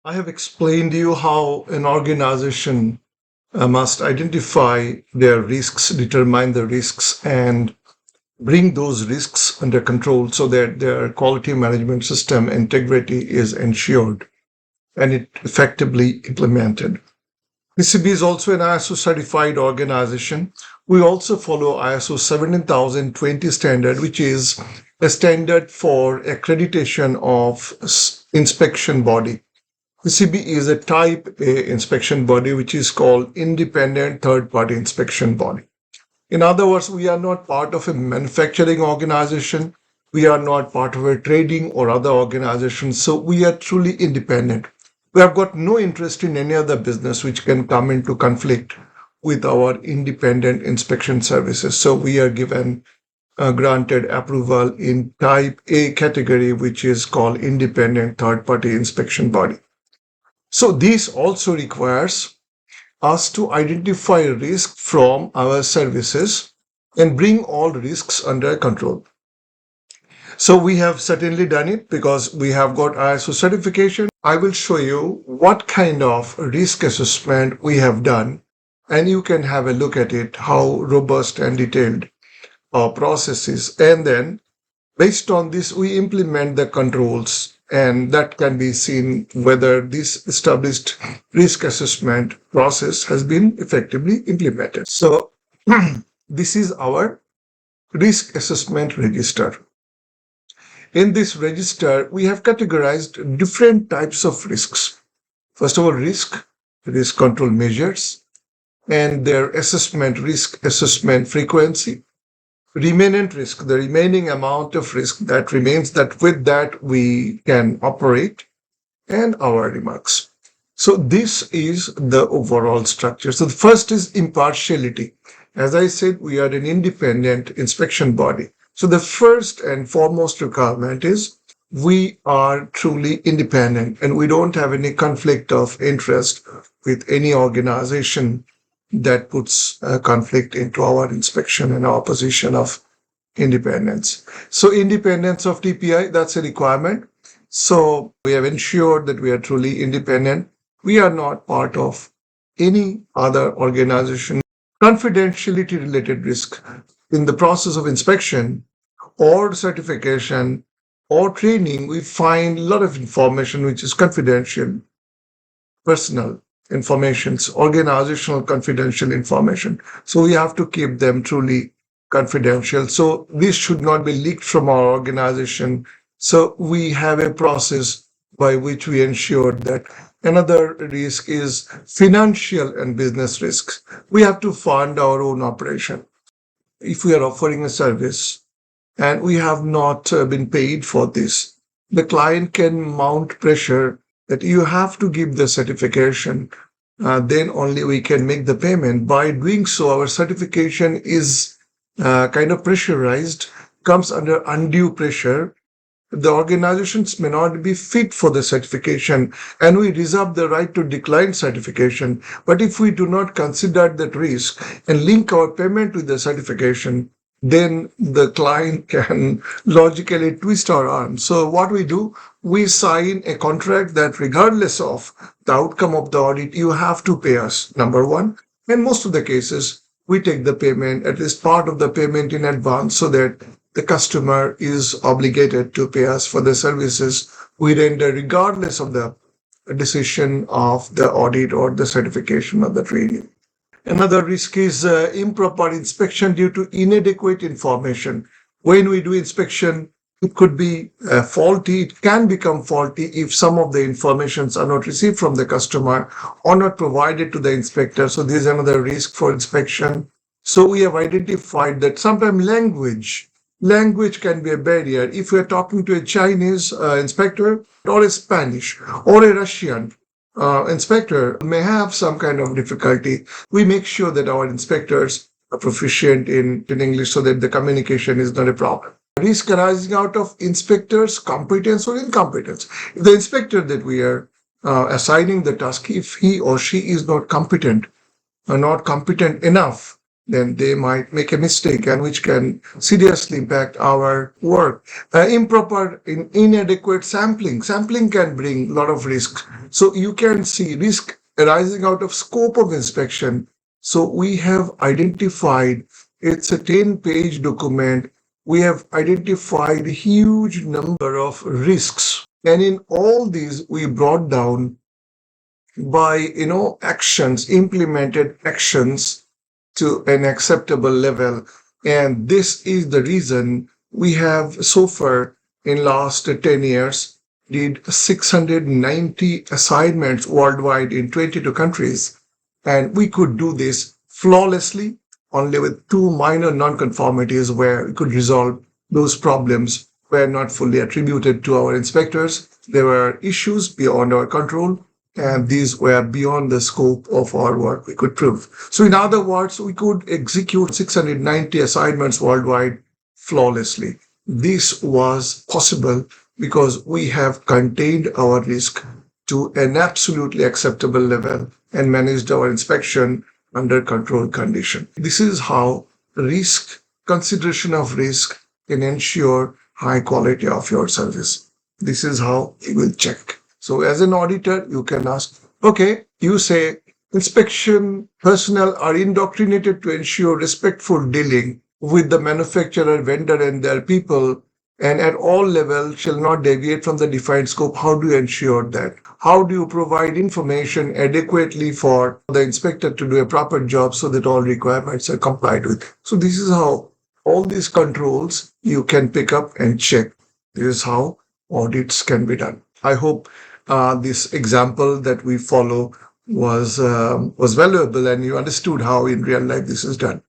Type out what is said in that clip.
I have explained to you how an organization must identify their risks, determine the risks, and bring those risks under control so that their quality management system integrity is ensured and it effectively implemented. TCB is also an ISO certified organization. We also follow ISO 17020 standard, which is a standard for accreditation of inspection body. TCB is a type A inspection body, which is called independent third party inspection body. In other words, we are not part of a manufacturing organization. We are not part of a trading or other organization. So we are truly independent. We have got no interest in any other business which can come into conflict with our independent inspection services. So we are given granted approval in type A category, which is called independent third party inspection body. So this also requires us to identify risk from our services and bring all risks under control. So we have certainly done it because we have got ISO certification. I will show you what kind of risk assessment we have done, and you can have a look at it, how robust and detailed our process is. And then based on this, we implement the controls, and that can be seen whether this established risk assessment process has been effectively implemented. So this is our risk assessment register. In this register, we have categorized different types of risks. First of all, risk control measures, and their risk assessment frequency. Remnant risk, the remaining amount of risk that remains, that with that we can operate, and our remarks. So this is the overall structure. So the first is impartiality. As I said, we are an independent inspection body. So the first and foremost requirement is we are truly independent and we don't have any conflict of interest with any organization that puts a conflict into our inspection and our position of independence. So independence of TPI, that's a requirement. So we have ensured that we are truly independent. We are not part of any other organization. Confidentiality related risk in the process of inspection or certification or training, we find a lot of information which is confidential, personal informations, organizational confidential information. So we have to keep them truly confidential. So this should not be leaked from our organization. So we have a process by which we ensure that. Another risk is financial and business risks. We have to fund our own operation. If we are offering a service and we have not been paid for this, the client can mount pressure that you have to give the certification, then only we can make the payment. By doing so, our certification is kind of pressurized, comes under undue pressure. The organizations may not be fit for the certification, and we reserve the right to decline certification. But if we do not consider that risk and link our payment with the certification, then the client can logically twist our arm. So what we do, we sign a contract that regardless of the outcome of the audit, you have to pay us, number one. In most of the cases, we take the payment, at least part of the payment in advance, so that the customer is obligated to pay us for the services we render regardless of the decision of the audit or the certification of the training. Another risk is improper inspection due to inadequate information. When we do inspection, it could be faulty. It can become faulty if some of the informations are not received from the customer or not provided to the inspector. So this is another risk for inspection. So we have identified that sometimes language can be a barrier. If we are talking to a Chinese inspector or a Spanish or a Russian inspector may have some kind of difficulty, we make sure that our inspectors are proficient in English so that the communication is not a problem. Risk arising out of inspectors' competence or incompetence. If the inspector that we are assigning the task, if he or she is not competent or not competent enough, then they might make a mistake and which can seriously impact our work. Improper, inadequate sampling. Sampling can bring a lot of risk. So you can see risk arising out of scope of inspection. So we have identified, it's a 10-page document. We have identified a huge number of risks. And in all these, we brought down by, actions, implemented actions to an acceptable level. And this is the reason we have so far in last 10 years did 690 assignments worldwide in 22 countries. And we could do this flawlessly only with two minor nonconformities where we could resolve those problems were not fully attributed to our inspectors. There were issues beyond our control, and these were beyond the scope of our work we could prove. So in other words, we could execute 690 assignments worldwide flawlessly. This was possible because we have contained our risk to an absolutely acceptable level and managed our inspection under controlled condition. This is how consideration of risk can ensure high quality of your service. This is how we will check. So as an auditor, you can ask, okay, you say inspection personnel are indoctrinated to ensure respectful dealing with the manufacturer, vendor, and their people, and at all levels shall not deviate from the defined scope. How do you ensure that? How do you provide information adequately for the inspector to do a proper job so that all requirements are complied with? So this is how all these controls you can pick up and check. This is how audits can be done. I hope this example that we follow was valuable and you understood how in real life this is done.